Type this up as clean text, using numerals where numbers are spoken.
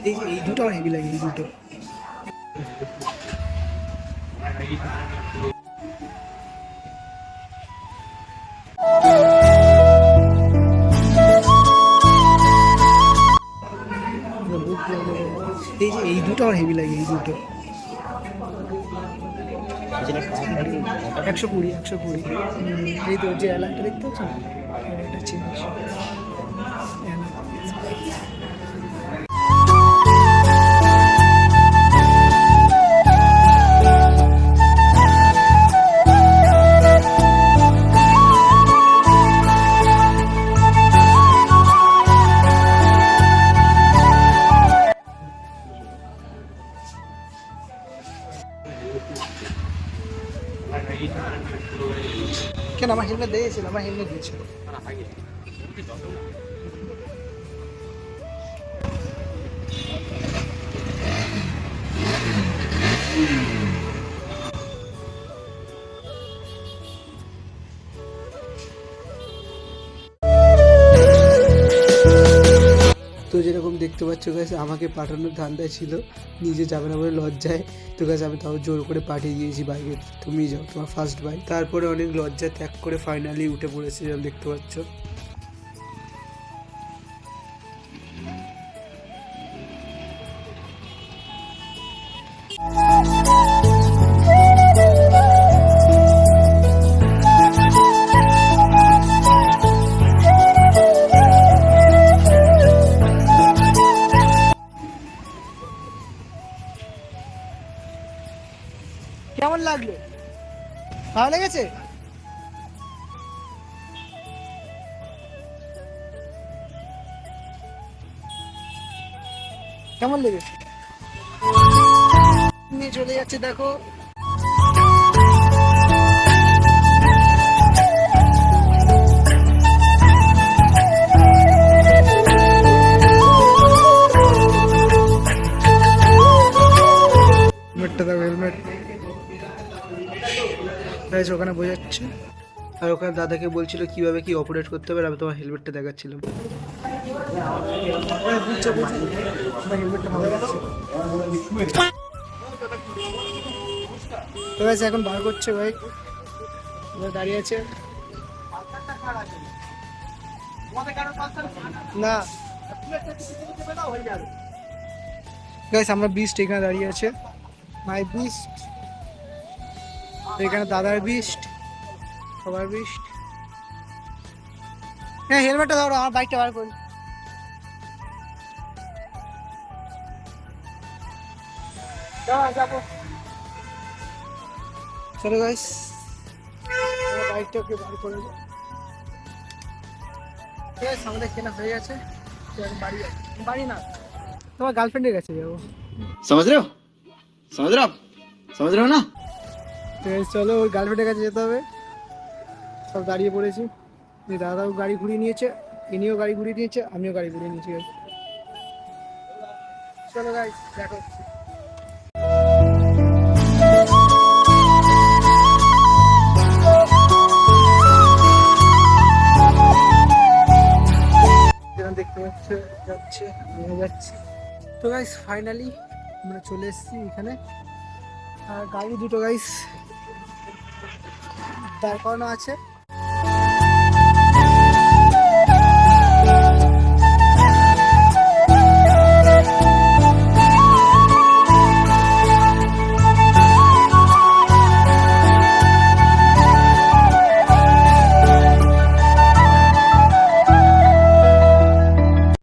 এই দুটো হেভি লাগে, এই দুটো। এই দুটো আমার হেভি লাগে, এই দুটো। 120, 120। এই তো যে অ্যালার্টটা দেখতে পাচ্ছ না, এটা চেঞ্জ। কেন আমার হেলমেট দিয়েছিল, আমার হেলমেট দিয়েছিল। তো যেরকম দেখতে পাচ্ছ গাছ, আমাকে পাঠানোর ধান্দায় ছিল, নিজে যাবে না বলে লজ্জায়। তো গাছ আমি তাও জোর করে পাঠিয়ে দিয়েছি বাইকে, তুমি যাও, তোমার ফার্স্ট বাইক। তারপরে অনেক লজ্জা ত্যাগ করে ফাইনালি উঠে পড়েছি, যেরকম দেখতে পাচ্ছ। কেমন লাগলো? ভালো লেগেছে? কেমন লেগেছে? নিয়ে চলে যাচ্ছে, দেখো। হেলমেটটা দেখো, হেলমেট ওখানে বোঝাচ্ছে। আর ওখানে দাদাকে বলছিল কিভাবে কি অপারেট করতে হবে, আমি তোমার হেলমেটটা দেখাচ্ছিলাম। তো গাইস এখন বার করছে ভাই, দাঁড়িয়ে আছে না গাইস। আমরা বিস্ট এখানে দাঁড়িয়ে আছে, মাই বিস্ট। এখানে দাদার বিস্ট, সবার বিস্ট। হ্যাঁ হেলমেটটা ধরো, আমার বাইকটা বার করি। চলো গাইস, বাইকটাকে বার করে দাও। আমাদের কেনা হয়ে গেছে, বাড়ি না, তোমার গার্লফ্রেন্ডের কাছে যাবো। समझ रहे हो समझ रहे हो आप समझ रहे हो ना। চলো, ওর গার্লফ্রেন্ডের কাছে যেতে হবে। সব দাঁড়িয়ে পড়েছি, দাদাও গাড়ি ঘুরিয়ে নিয়েছে, ইনিও গাড়ি ঘুরিয়ে নিয়েছে, আমিও গাড়ি ঘুরিয়ে নিয়েছি। চলো গাইস, দেখো। দেখতে পাচ্ছে যাচ্ছে, আমিও যাচ্ছি। তো গাইস ফাইনালি আমরা চলে এসেছি এখানে। আর গাড়ি দুটো গাইস দাঁড় করানো আছে।